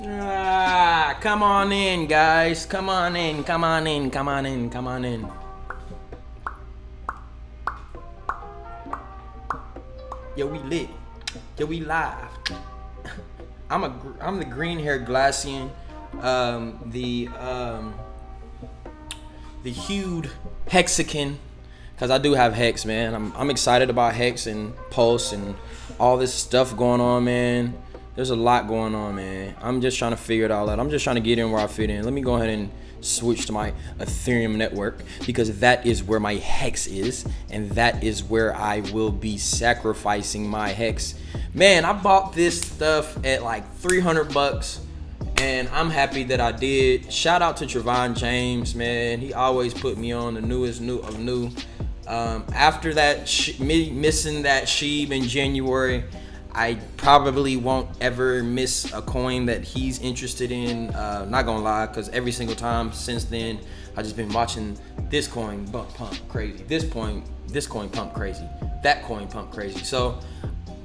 Come on in, guys. Come on in. Come on in. Come on in. Come on in. Yo, we lit. Yo, we live. I'm the green-haired Glassian, the hued Hexican, because I do have Hex, man. I'm excited about Hex and Pulse and all this stuff going on, man. There's a lot going on, man. I'm just trying to figure it all out. I'm just trying to get in where I fit in. Let me go ahead and switch to my Ethereum network, because that is where my Hex is, and that is where I will be sacrificing my Hex. Man, I bought this stuff at like 300 bucks, and I'm happy that I did. Shout out to Trevon James, man. He always put me on the newest of new. After that, missing that Sheeb in January, I probably won't ever miss a coin that he's interested in. Not gonna lie, because every single time since then, I just been watching this coin pump crazy. This coin pump crazy. That coin pump crazy. So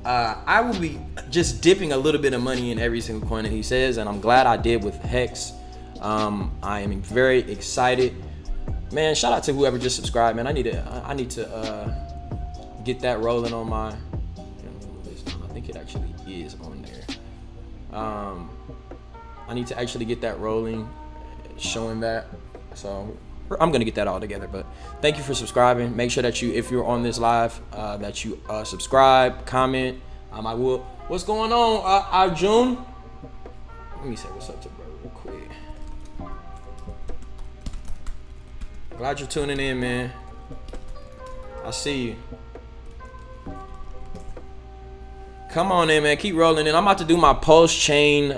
I will be just dipping a little bit of money in every single coin that he says, and I'm glad I did with Hex. I am very excited, man. Shout out to whoever just subscribed, man. I need to get that rolling on my. I think it actually is on there. I need to actually get that rolling, showing that. So I'm gonna get that all together. But thank you for subscribing. Make sure that you, if you're on this live, that you subscribe, comment. I will. What's going on, June? Let me say what's up to bro real quick. Glad you're tuning in, man. I see you. Come on in, man. Keep rolling in. I'm about to do my Pulse chain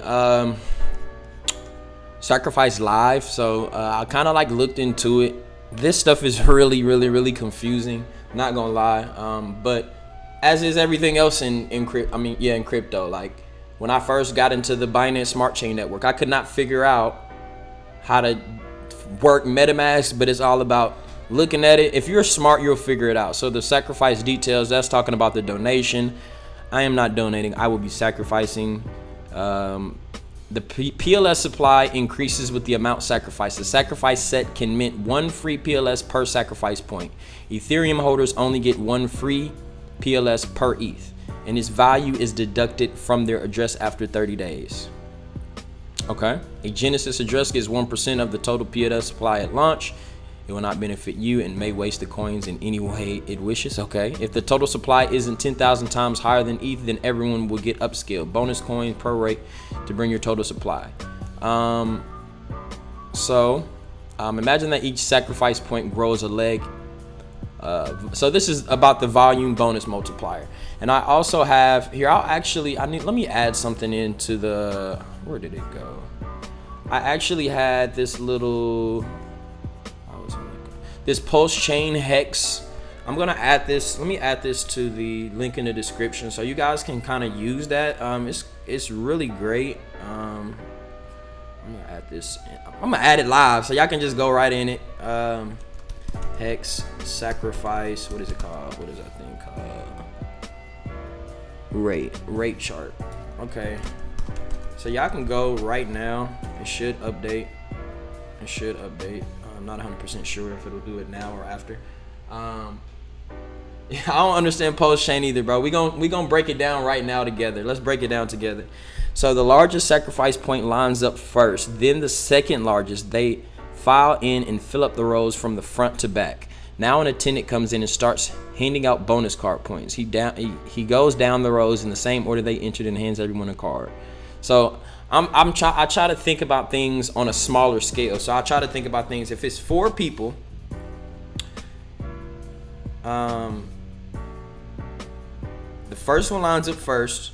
sacrifice live. So I kind of like looked into it. This stuff is really confusing. Not gonna lie. But as is everything else in crypto. Like when I first got into the Binance Smart Chain network, I could not figure out how to work MetaMask. But it's all about looking at it. If you're smart, you'll figure it out. So the sacrifice details, that's talking about the donation. I am not donating. I will be sacrificing. The PLS supply increases with the amount sacrificed. The sacrifice set can mint 1 free PLS per sacrifice point. Ethereum holders only get 1 free PLS per ETH, and its value is deducted from their address after 30 days. Okay. A Genesis address gets 1% of the total PLS supply at launch. It will not benefit you and may waste the coins in any way it wishes. Okay. If the total supply isn't 10,000 times higher than ETH, then everyone will get upscaled. Bonus coins per rate to bring your total supply. Imagine that each sacrifice point grows a leg. So this is about the volume bonus multiplier. And I also have here, let me add something into the, where did it go? I actually had this little, this Pulse chain Hex. I'm gonna add this. Let me add this to the link in the description so you guys can kind of use that. It's really great. I'm gonna add this. I'm gonna add it live so y'all can just go right in it. Hex Sacrifice. What is it called? What is that thing called? Rate chart. Okay. So y'all can go right now. It should update. I'm not 100% sure if it'll do it now or after. I don't understand Pulse chain either, bro. We gonna break it down right now together. Let's break it down together. So the largest sacrifice point lines up first, then the second largest. They file in and fill up the rows from the front to back. Now an attendant comes in and starts handing out bonus card points. He goes down the rows in the same order they entered and hands everyone a card. So I try to think about things on a smaller scale. So I try to think about things, if it's 4 people, the first one lines up first,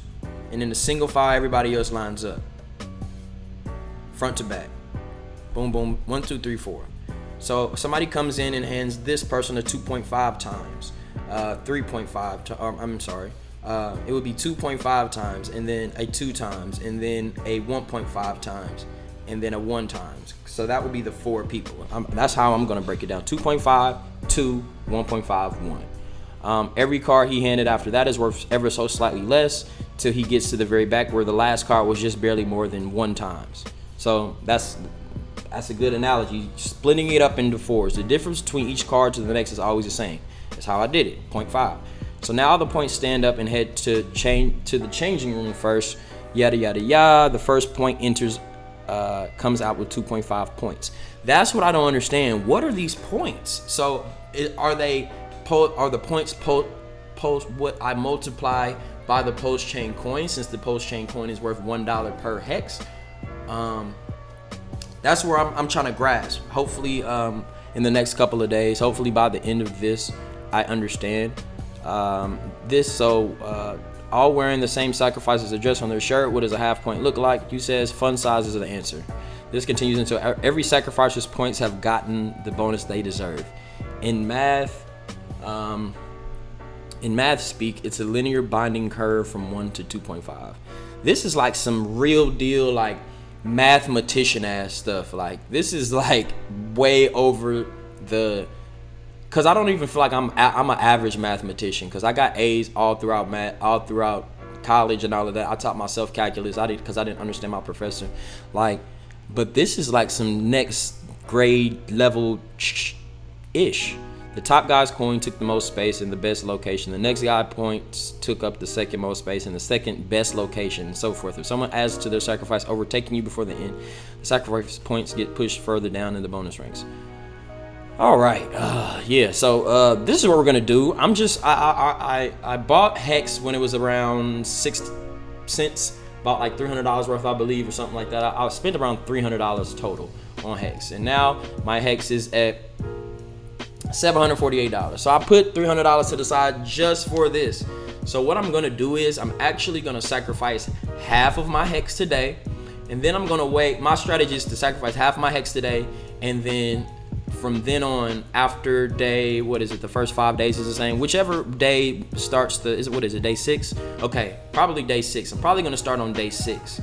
and then the single file, everybody else lines up front to back. Boom, boom, 1, 2, 3, 4. So somebody comes in and hands this person a 2.5 times, 3.5. I'm sorry. It would be 2.5 times, and then a 2 times, and then a 1.5 times, and then a 1 times. So that would be the 4 people. That's how I'm gonna break it down: 2.5, 2, 1.5, 1. Every card he handed after that is worth ever so slightly less. till he gets to the very back, where the last card was just barely more than 1 times. So that's a good analogy. Splitting it up into 4s. The difference between each card to the next is always the same. That's how I did it. 0.5. So now the points stand up and head to the changing room first. Yada yada yada. The first point enters, comes out with 2.5 points. That's what I don't understand. What are these points? So are the points post what I multiply by the post chain coin, since the post chain coin is worth $1 per hex? That's where I'm trying to grasp. Hopefully in the next couple of days, hopefully by the end of this, I understand this. So all wearing the same sacrifices address on their shirt. What does a half point look like? You says fun size is the answer. This continues until every sacrificer's points have gotten the bonus they deserve. In math speak, it's a linear binding curve from 1 to 2.5. This is like some real deal, like mathematician ass stuff. Like this is like way over the, cause I don't even feel like I'm an average mathematician, cause I got A's all throughout college and all of that. I taught myself calculus. Cause I didn't understand my professor. Like, but this is like some next grade level ish. The top guy's coin took the most space in the best location. The next guy points took up the second most space in the second best location, and so forth. If someone adds to their sacrifice, overtaking you before the end, the sacrifice points get pushed further down in the bonus ranks. All right, yeah. So this is what we're gonna do. I bought Hex when it was around 6 cents. Bought like $300 worth, I believe, or something like that. I spent around $300 total on Hex, and now my Hex is at $748. So I put $300 to the side just for this. So what I'm gonna do is I'm actually gonna sacrifice half of my Hex today, and then I'm gonna wait. My strategy is to sacrifice half of my Hex today, and then from then on, after day, what is it, the first 5 days is the same, whichever day starts day 6? Okay, probably day 6. I'm probably gonna start on day 6.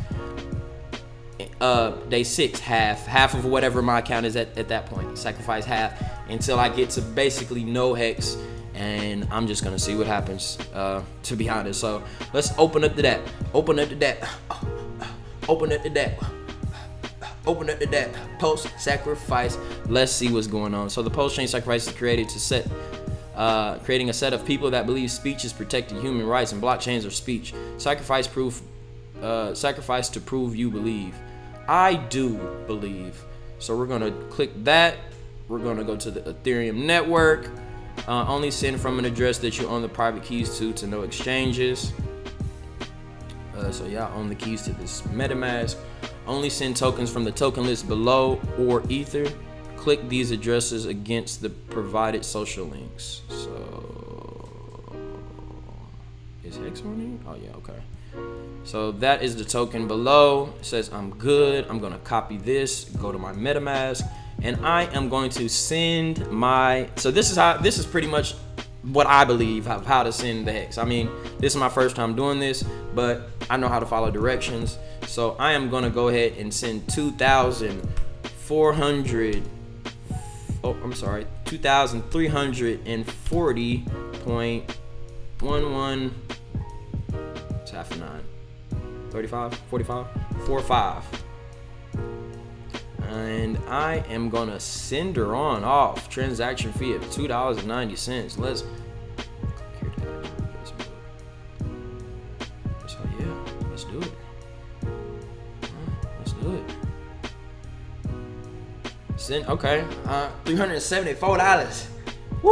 Day 6, half of whatever my account is at that point. Sacrifice half until I get to basically no Hex, and I'm just gonna see what happens, to be honest. So let's open up to that. Open up to that. Open up to that. Open up to that. Post sacrifice. Let's see what's going on. So the post chain sacrifice is created to creating a set of people that believe speech is protected human rights, and blockchains are speech. Sacrifice to prove you believe. I do believe. So we're gonna click that. We're gonna go to the Ethereum network. Only send from an address that you own the private keys to no exchanges. So yeah, I own the keys to this MetaMask. Only send tokens from the token list below or Ether. Click these addresses against the provided social links. So is Hex on here? Oh yeah, okay. So that is the token below. It says I'm good. I'm gonna copy this, go to my MetaMask, and I am going to send my, so this is pretty much what I believe of how to send the Hex. I mean, this is my first time doing this, but I know how to follow directions. So I am gonna go ahead and send 2,340.11. It's half of 9. 35, 45, 45. And I am gonna send her on off. Transaction fee of $2.90. Let's so yeah, let's do it. Let's do it. Send, okay, $374. Woo!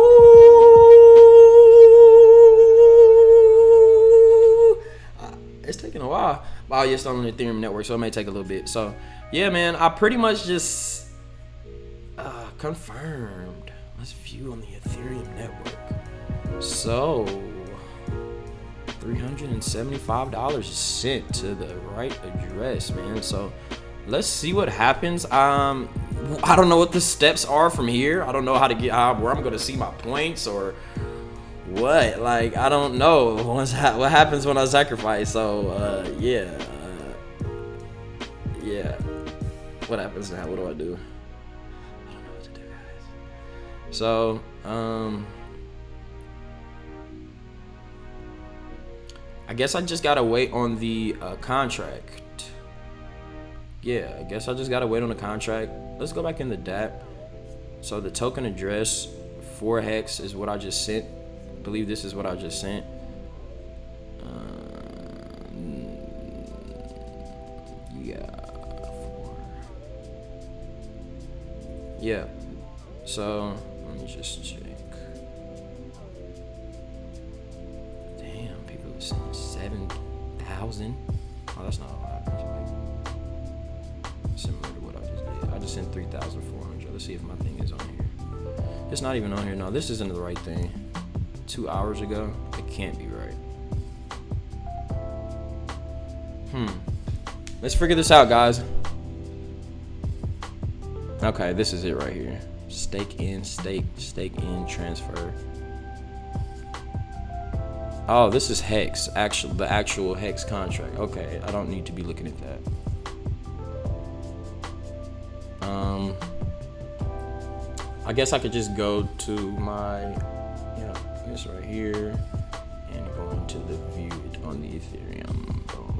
It's taking a while. Oh, you're still on the Ethereum network, so it may take a little bit. So yeah, man, I pretty much just confirmed. Let's view on the Ethereum network. So $375 is sent to the right address, man. So let's see what happens. I don't know what the steps are from here. I don't know how to get where I'm gonna see my points or what. Like, I don't know what happens when I sacrifice. So yeah. What happens now? What do I do? I don't know what to do, guys. So I guess I just gotta wait on the contract. Yeah, I guess I just gotta wait on the contract. Let's go back in the DApp. So the token address for HEX is what I just sent. I believe this is what I just sent. Yeah. So let me just check. Damn, people are saying 7,000. Oh, that's not a lot. That's like similar to what I just did. I just sent 3,400. Let's see if my thing is on here. It's not even on here. No, this isn't the right thing. 2 hours ago, it can't be right. Let's figure this out, guys. Okay, this is it right here. Stake in, transfer. Oh, this is HEX, the actual HEX contract. Okay, I don't need to be looking at that. I guess I could just go to my, this right here, and go into the view it on the Ethereum. Boom,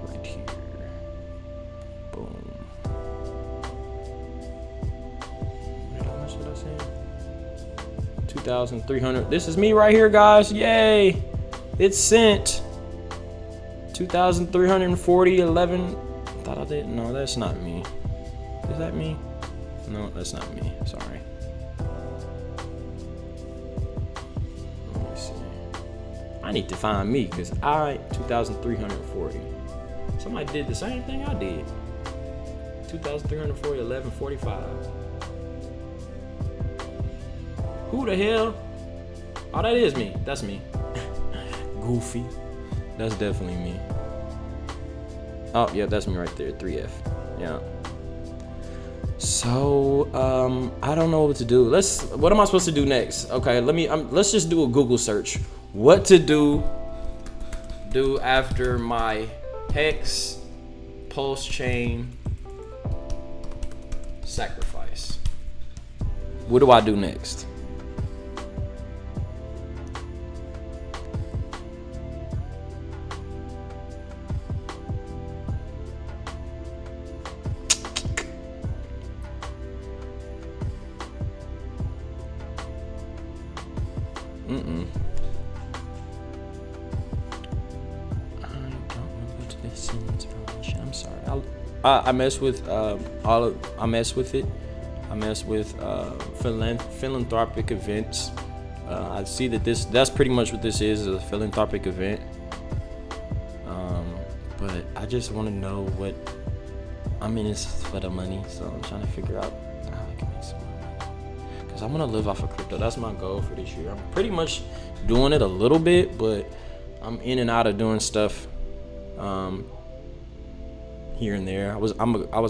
right here. Boom. 2,300. This is me right here, guys. Yay! It's sent. 2,340. 11. Thought I did. No, that's not me. Is that me? No, that's not me. Sorry. Let me see. I need to find me because 2,340. Somebody did the same thing I did. 2,340. 1145. Who the hell? Oh, that is me. That's me. Goofy. That's definitely me. Oh, yeah, that's me right there. 3F. Yeah. So, I don't know what to do. What am I supposed to do next? Okay, let's just do a Google search. What to do after my HEX Pulse Chain sacrifice. What do I do next? I'm sorry. I mess with I mess with it. I mess with philanthropic events. I see that that's pretty much what this is a philanthropic event. But I just want to know what I'm in this for the money, so I'm trying to figure out how I can make some more money. Cause I want to live off of crypto. That's my goal for this year. I'm pretty much doing it a little bit, but I'm in and out of doing stuff here and there. I was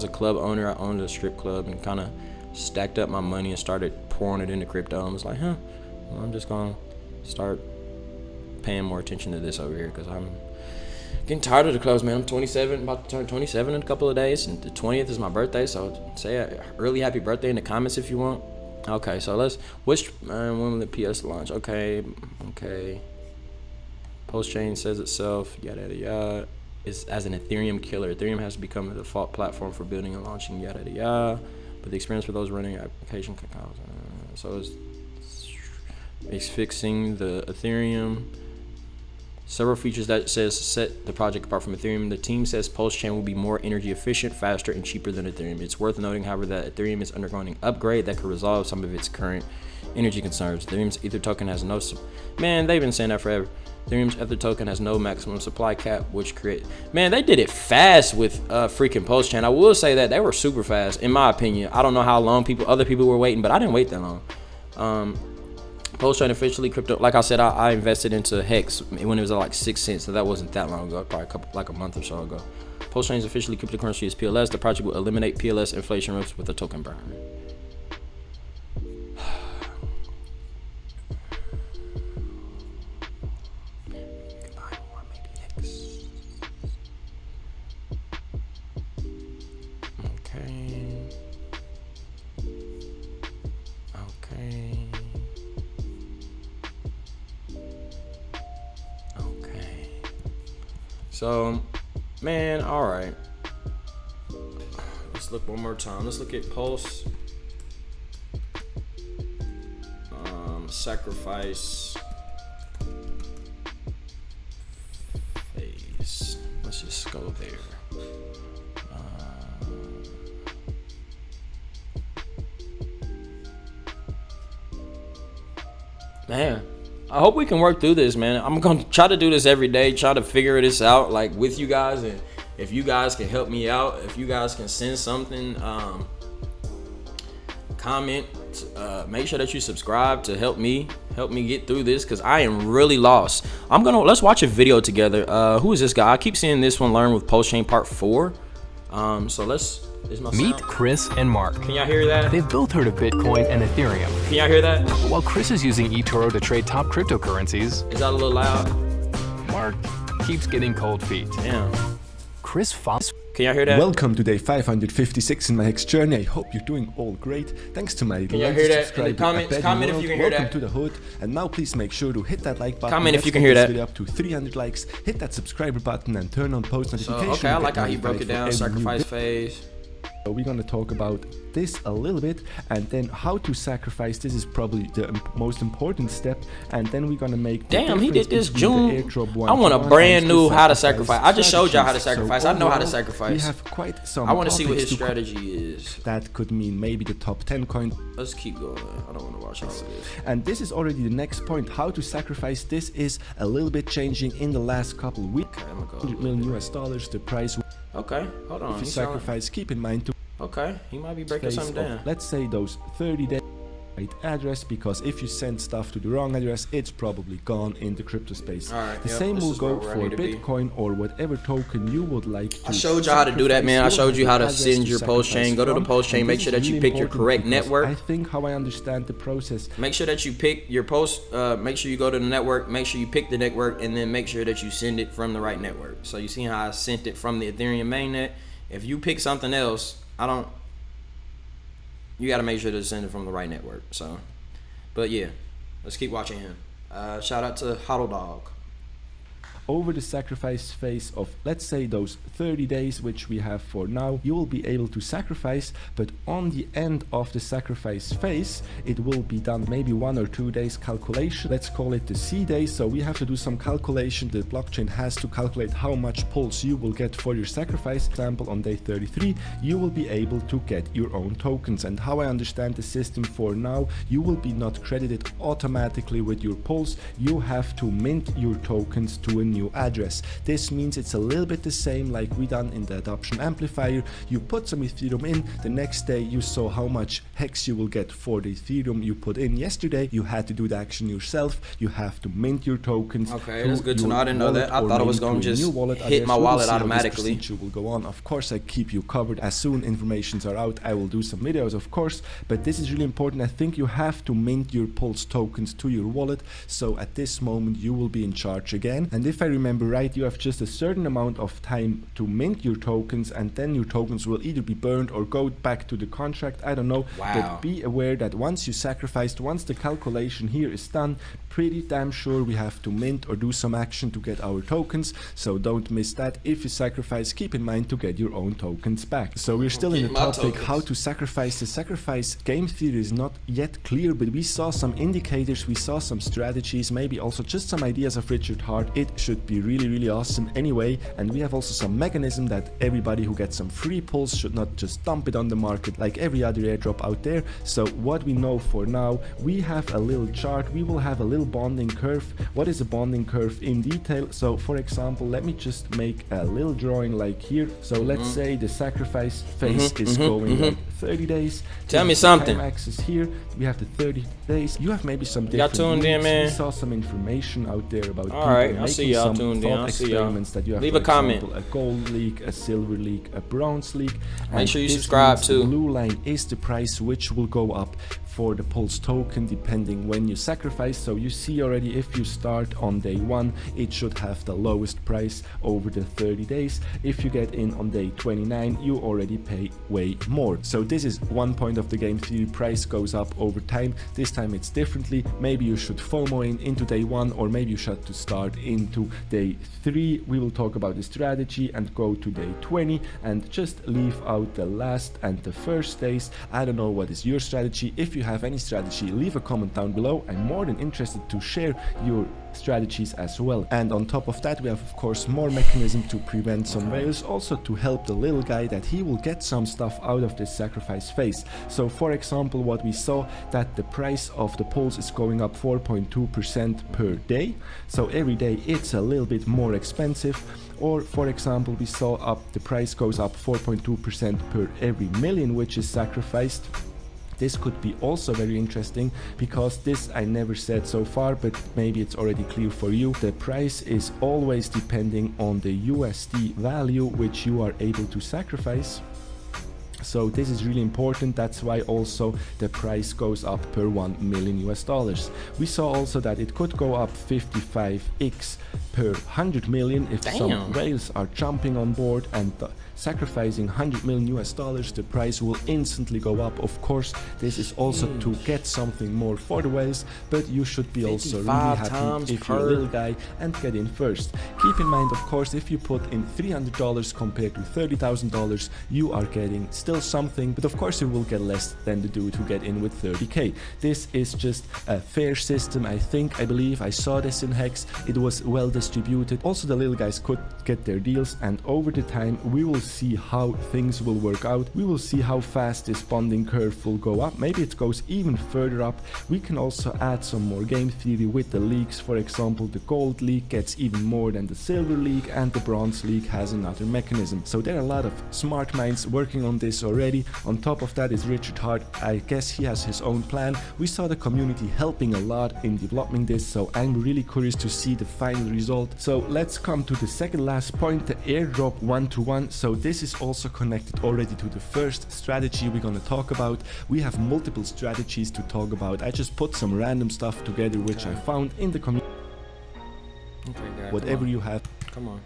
a club owner. I owned a strip club and kind of stacked up my money and started pouring it into crypto. I was like, well, I'm just gonna start paying more attention to this over here because I'm getting tired of the clubs, man. I'm 27, about to turn 27 in a couple of days, and the 20th is my birthday. So say an early happy birthday in the comments if you want. Okay, so when will the PS launch? Okay. Post chain says itself, yada yada yada. Is as an Ethereum killer. Ethereum has become the default platform for building and launching yada yada yada. But the experience for those running application can cause. So it's fixing the Ethereum. Several features that says set the project apart from Ethereum. The team says Pulse Chain will be more energy efficient, faster, and cheaper than Ethereum. It's worth noting, however, that Ethereum is undergoing an upgrade that could resolve some of its current energy concerns. Ethereum's Ether token has no... Man, they've been saying that forever. Ethereum's Ether token has no maximum supply cap, which create... Man, they did it fast with freaking Pulse Chain. I will say that they were super fast, in my opinion. I don't know how long other people were waiting, but I didn't wait that long. Pulse Chain officially crypto. Like I said, I invested into HEX when it was at like 6 cents, so that wasn't that long ago, probably like a month or so ago. Pulse Chain is officially cryptocurrency as PLS. The project will eliminate PLS inflation risk with a token burn. So, man, all right. Let's look one more time. Let's look at Pulse. Sacrifice phase. Let's just go there. Man, I hope we can work through this, man. I'm gonna try to do this every day, try to figure this out, like with you guys, and if you guys can help me out, if you guys can send something, comment, make sure that you subscribe to help me get through this, because I am really lost. Let's watch a video together. Who is this guy? I keep seeing this one, Learn with Pulse Chain Part 4. So let's meet Chris and Mark. Can y'all hear that? They've both heard of Bitcoin and Ethereum. Can y'all hear that? While Chris is using eToro to trade top cryptocurrencies, is that a little loud? Mark keeps getting cold feet. Damn. Chris follows. Can y'all hear that? Welcome to day 556 in my HEX journey. I hope you're doing all great. Thanks to my Can y'all hear that in the comments? Comment if you can hear that. Welcome to the hood. And now please make sure to hit that like button. Comment if you can hear that. Video up to 300 likes. Hit that subscriber button and turn on post notifications. So, okay, I like how he broke it down. Sacrifice phase. So we're going to talk about this a little bit, and then how to sacrifice. This is probably the most important step, and then we're going to make the Damn, he did this June. I want a brand new how to sacrifice. I just showed y'all how to sacrifice. So I know how to sacrifice. We have quite some. I want to see what his strategy is. That could mean maybe the top 10 coin. Let's keep going. I don't want to watch all of this. And this is already the next point, how to sacrifice. This is a little bit changing in the last couple of weeks. Okay, I'm gonna go $100 million US, the price. Okay, hold on. If you sacrifice, keep in mind to. Okay, he might be breaking something down. Let's say those 30 days right address, because if you send stuff to the wrong address, it's probably gone in the crypto space. All right, the same will go for Bitcoin or whatever token you would like to. I showed you how to do that, man. I showed you how to send your Pulse chain. Go to the Pulse chain. Make sure that you pick your correct network. I think how I understand the process. Make sure that you pick your post. Make sure you go to the network. Make sure you pick the network, and then make sure that you send it from the right network. So you see how I sent it from the Ethereum mainnet. If you pick something else, you got to make sure to send it from the right network. So, but yeah, let's keep watching him. Shout out to Hodl Dog. Over the sacrifice phase of, let's say, those 30 days which we have for now, you will be able to sacrifice, but on the end of the sacrifice phase, it will be done maybe 1 or 2 days calculation. Let's call it the C day. So we have to do some calculation. The blockchain has to calculate how much pulse you will get for your sacrifice. For example, on day 33, you will be able to get your own tokens. And how I understand the system for now, you will be not credited automatically with your pulse. You have to mint your tokens to a new address. This means it's a little bit the same like we done in the adoption amplifier. You put some Ethereum in, the next day you saw how much hex you will get for the Ethereum you put in yesterday. You had to do the action yourself. You have to mint your tokens. Okay, that's good to know. I didn't know that. I thought it was going to just hit my wallet automatically. This procedure will go on. Of course, I keep you covered. As soon informations are out, I will do some videos, of course, but this is really important. I think you have to mint your Pulse tokens to your wallet. So at this moment, you will be in charge again. And if I remember right, you have just a certain amount of time to mint your tokens, and then your tokens will either be burned or go back to the contract. I don't know. Wow. But be aware that once you sacrificed, once the calculation here is done, pretty damn sure we have to mint or do some action to get our tokens. So don't miss that. If you sacrifice, keep in mind to get your own tokens back. So we're still in the topic how to sacrifice. The sacrifice game theory is not yet clear, but we saw some indicators, we saw some strategies, maybe also just some ideas of Richard Hart. It should be really awesome anyway. And we have also some mechanism that everybody who gets some free pulse should not just dump it on the market like every other airdrop out there. So what we know for now, we have a little chart. We will have a little bonding curve. What is a bonding curve in detail? So for example, let me just make a little drawing like here. So let's say the sacrifice phase is going like 30 days. Tell me something. Time axis here, we have the 30 days. You have maybe some different. Got tuned in, man. We saw some information out there about all right, I see y'all tuned in. I see y'all. That you have, leave a comment. Example, a gold league, a silver league, a bronze league. Make sure you subscribe too. The blue line is the price which will go up for the Pulse token depending when you sacrifice. So you see already, if you start on day 1, it should have the lowest price over the 30 days. If you get in on day 29, you already pay way more. So this is one point of the game theory. Price goes up over time. This time it's differently. Maybe you should FOMO into day 1, or maybe you should to start into day 3. We will talk about the strategy and go to day 20 and just leave out the last and the first days. I don't know what is your strategy. If you have any strategy, leave a comment down below. I'm more than interested to share your strategies as well. And on top of that, we have of course more mechanism to prevent some whales, also to help the little guy that he will get some stuff out of this sacrifice phase. So for example, what we saw, that the price of the pulse is going up 4.2% per day, so every day it's a little bit more expensive. Or for example, we saw the price goes up 4.2% per every million which is sacrificed. This could be also very interesting, because this I never said so far, but maybe it's already clear for you. The price is always depending on the USD value which you are able to sacrifice. So this is really important. That's why also the price goes up per $1 million US. We saw also that it could go up 55x per 100 million if some whales are jumping on board and sacrificing 100 million US dollars. The price will instantly go up. Of course, this is also to get something more for the whales, but you should be also really happy if you're a little guy and get in first. Keep in mind, of course, if you put in $300 compared to $30,000, you are getting still something, but of course you will get less than the dude who get in with 30k. This is just a fair system. I believe I saw this in HEX. It was well distributed. Also the little guys could get their deals, and over the time we will see how things will work out. We will see how fast this bonding curve will go up. Maybe it goes even further up. We can also add some more game theory with the leagues. For example, the gold league gets even more than the silver league, and the bronze league has another mechanism. So there are a lot of smart minds working on this already. On top of that is Richard Hart. I guess he has his own plan. We saw the community helping a lot in developing this, so I'm really curious to see the final result. So let's come to the second last point, the airdrop 1-to-1. So this is also connected already to the first strategy we're going to talk about. We have multiple strategies to talk about. I just put some random stuff together which I found in the community. Whatever you have. Come on.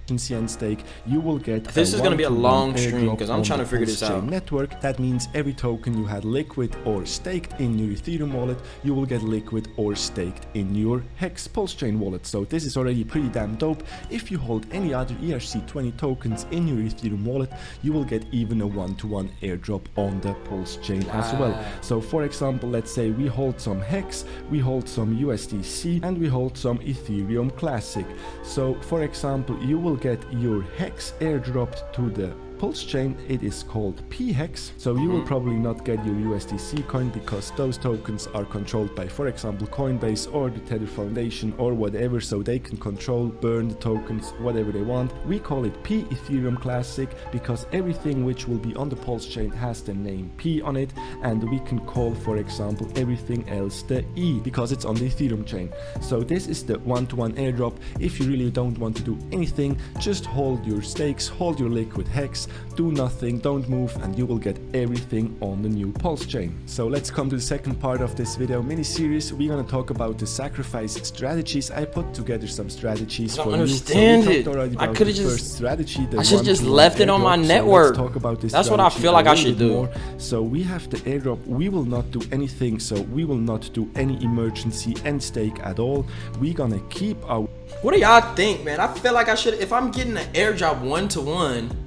And stake, you will get. This is going to be a long stream because I'm trying to figure this out. Network. That means every token you had liquid or staked in your Ethereum wallet, you will get liquid or staked in your HEX Pulse Chain wallet. So this is already pretty damn dope. If you hold any other ERC20 tokens in your Ethereum wallet, you will get even a 1-to-1 airdrop on the Pulse Chain as well. So for example, let's say we hold some HEX, we hold some USDC, and we hold some Ethereum Classic. So for example, you will get your HEX airdropped to the Pulse Chain. It is called PHEX. So you will probably not get your USDC coin because those tokens are controlled by, for example, Coinbase or the Tether Foundation or whatever, so they can control, burn the tokens, whatever they want. We call it P Ethereum Classic because everything which will be on the Pulse Chain has the name P on it, and we can call, for example, everything else the E because it's on the Ethereum chain. So this is the 1-to-1 airdrop. If you really don't want to do anything, just hold your stakes, hold your liquid HEX, do nothing, don't move, and you will get everything on the new Pulse Chain. So let's come to the second part of this video mini series. We're gonna talk about the sacrifice strategies. I put together some strategies for you. I don't understand it. I could have just strategy. I should just left it on my network. Talk about this. That's what I feel like I should do. More. So we have the airdrop. We will not do anything. So we will not do any emergency end stake at all. We're gonna keep our. What do y'all think, man? I feel like I should. If I'm getting an airdrop 1-to-1.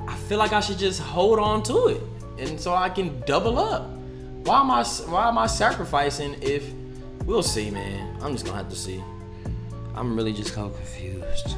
I feel like I should just hold on to it, and so I can double up. Why am I sacrificing if we'll see, man? I'm just gonna have to see. I'm really just kind of confused.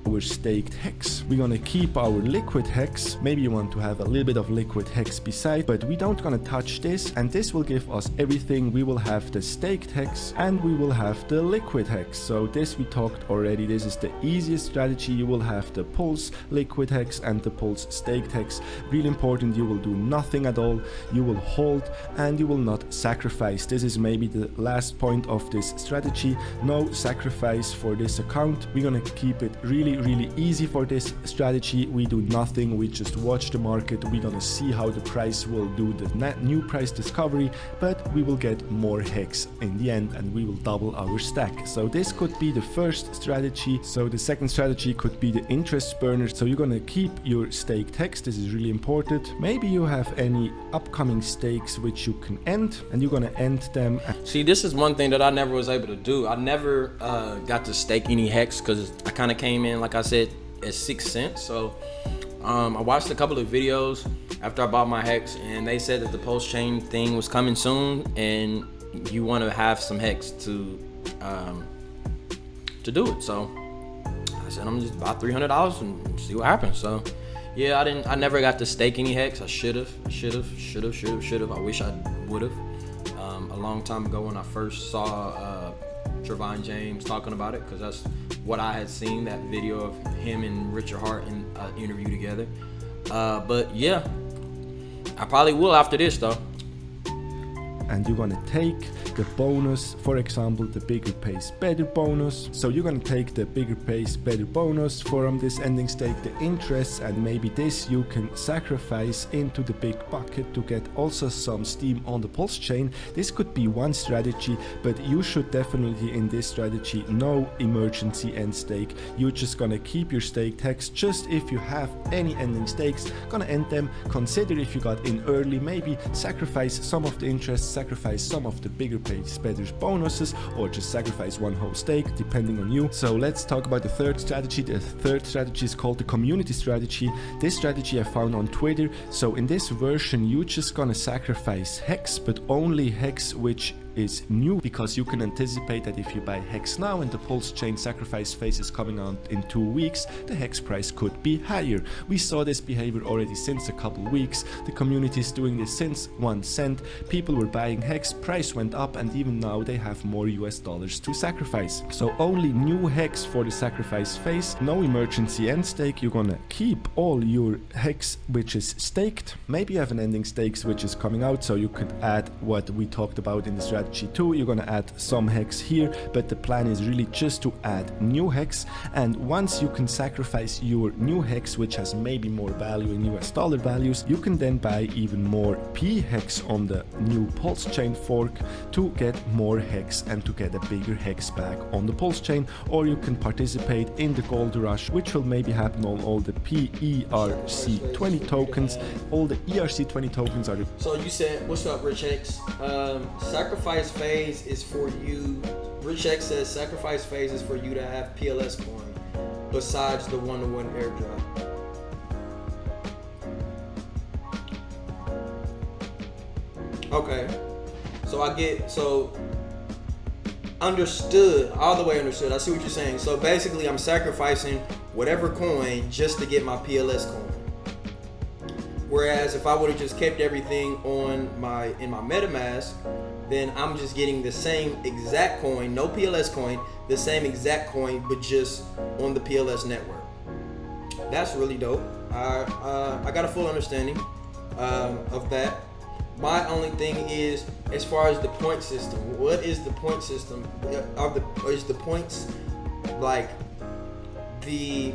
Our staked HEX. We're gonna keep our liquid HEX. Maybe you want to have a little bit of liquid HEX beside, but we don't gonna touch this, and this will give us everything. We will have the staked HEX and we will have the liquid HEX. So this we talked already. This is the easiest strategy. You will have the Pulse liquid HEX and the Pulse staked HEX. Really important, you will do nothing at all. You will hold and you will not sacrifice. This is maybe the last point of this strategy. No sacrifice for this account. We're gonna keep it really really easy for this strategy. We do nothing, we just watch the market. We're gonna see how the price will do the new price discovery, but we will get more HEX in the end and we will double our stack. So this could be the first strategy. So the second strategy could be the interest burner. So you're gonna keep your staked HEX. This is really important. Maybe you have any upcoming stakes which you can end, and you're gonna end them. See, this is one thing that I never was able to do. I never got to stake any HEX because I kind of came in, like I said, at 6 cents. So I watched a couple of videos after I bought my HEX, and they said that the post chain thing was coming soon, and you want to have some HEX to do it. So I said I'm just buy $300 and see what happens. So yeah, I never got to stake any HEX. I should have. I wish I would have. A long time ago when I first saw Trevon James talking about it, because that's what I had seen, that video of him and Richard Hart in interview together. But yeah, I probably will after this though. And you're gonna take the bonus, for example, the bigger pays better bonus. So you're gonna take the bigger pays better bonus from this ending stake, the interest, and maybe this you can sacrifice into the big bucket to get also some steam on the pulse chain. This could be one strategy, but you should definitely in this strategy no emergency end stake. You're just gonna keep your staked HEX. Just if you have any ending stakes, gonna end them. Consider if you got in early, maybe sacrifice some of the interest, sacrifice some of the bigger pays better bonuses, or just sacrifice one whole stake depending on you. So let's talk about the third strategy. The third strategy is called the community strategy. This strategy I found on Twitter. So in this version you're just gonna sacrifice HEX, but only HEX which is new, because you can anticipate that if you buy HEX now and the pulse chain sacrifice phase is coming out in 2 weeks, the HEX price could be higher. We saw this behavior already since a couple weeks. The community is doing this since 1 cent. People were buying HEX, price went up, and even now they have more US dollars to sacrifice. So only new HEX for the sacrifice phase, no emergency end stake. You're gonna keep all your HEX which is staked. Maybe you have an ending stakes which is coming out, so you could add what we talked about in the strategy 2. You're gonna add some HEX here, but the plan is really just to add new HEX. And once you can sacrifice your new HEX, which has maybe more value in US dollar values, you can then buy even more P HEX on the new pulse chain fork to get more HEX and to get a bigger HEX back on the pulse chain. Or you can participate in the gold rush, which will maybe happen on all the PERC20 tokens. All the ERC20 tokens are the... So you said, what's up, Rich X? Sacrifice phase is for you. Rich X says sacrifice phase is for you to have PLS coin besides the one-to-one airdrop. Okay, so understood, all the way understood. I see what you're saying. So basically I'm sacrificing whatever coin just to get my PLS coin. Whereas if I would have just kept everything in my MetaMask, then I'm just getting the same exact coin, no PLS coin, the same exact coin, but just on the PLS network. That's really dope. I got a full understanding of that. My only thing is, as far as the point system, what is the point system? Is the points like the...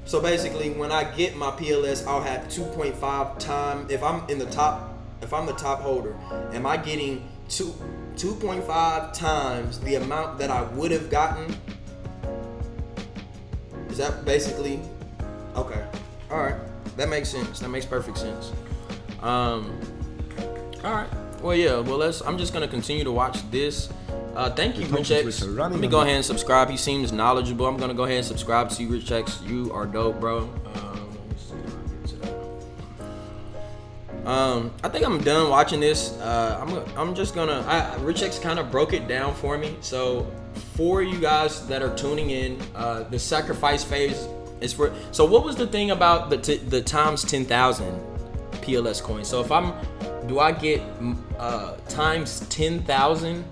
So basically, when I get my PLS, I'll have 2.5 times. If I'm the top holder, am I getting 2.5 times the amount that I would have gotten? Is that basically? Okay. All right. That makes sense. That makes perfect sense. All right. Well, yeah. Well, I'm just gonna continue to watch this. Thank you, Rich X. Let me go ahead and subscribe. He seems knowledgeable. I'm gonna go ahead and subscribe to you, Rich X. You are dope, bro. I think I'm done watching this. I'm just gonna. Rich X kind of broke it down for me. So for you guys that are tuning in, the sacrifice phase is for. So what was the thing about the times 10,000 PLS coins? So if do I get times 10,000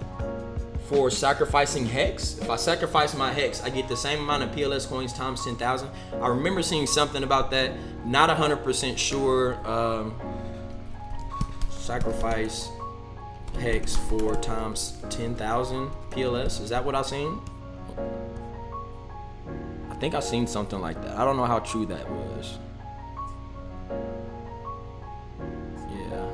for sacrificing HEX? If I sacrifice my HEX, I get the same amount of PLS coins times 10,000. I remember seeing something about that. Not 100% sure. Sacrifice HEX for times 10,000 PLS. Is that what I seen? I think I seen something like that. I don't know how true that was. Yeah.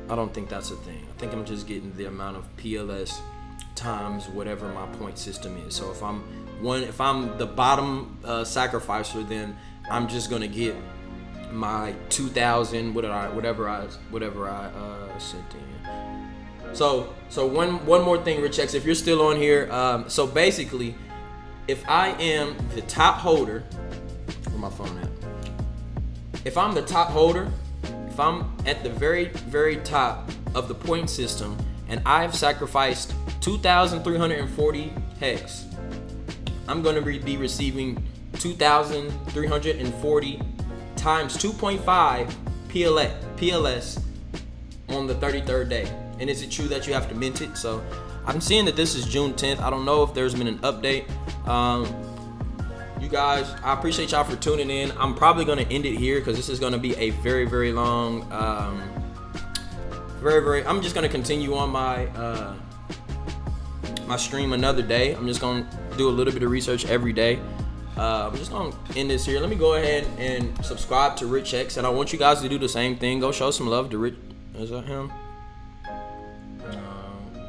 I don't think that's a thing. I think I'm just getting the amount of PLS times whatever my point system is. So if I'm the bottom sacrificer, then I'm just gonna get my 2,000 whatever I sent in. So one more thing, Rich X, if you're still on here. So basically, if I am the top holder, where my phone at? If I'm the top holder, if I'm at the very, very top of the point system, and I've sacrificed 2,340 hex, I'm going to be receiving 2,340 times 2.5 PLS on the 33rd day. And is it true that you have to mint it? So I'm seeing that this is June 10th. I don't know if there's been an update. You guys, I appreciate y'all for tuning in. I'm probably going to end it here because this is going to be a very, very long, I'm just going to continue on my my stream another day. I'm just going to do a little bit of research every day. I'm just going to end this here. Let me go ahead and subscribe to Rich X, and I want you guys to do the same thing. Go show some love to Rich. Is that him?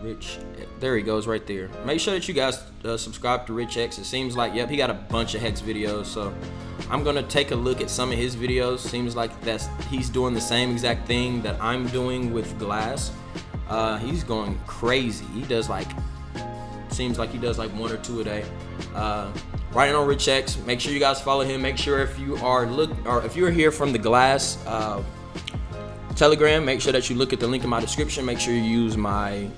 Rich, there he goes right there. Make sure that you guys subscribe to Rich X. It seems like, yep, he got a bunch of Hex videos, so I'm gonna take a look at some of his videos. Seems like he's doing the same exact thing that I'm doing with Glass. He's going crazy. He does seems like he does like 1 or 2 a day. Right on Rich X. Make sure you guys follow him. Make sure if you're here from the Glass Telegram, make sure that you look at the link in my description. Make sure you use my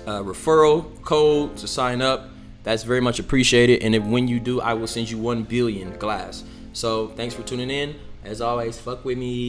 referral code to sign up. That's very much appreciated, and when you do, I will send you 1 billion glass. So thanks for tuning in. As always, fuck with me.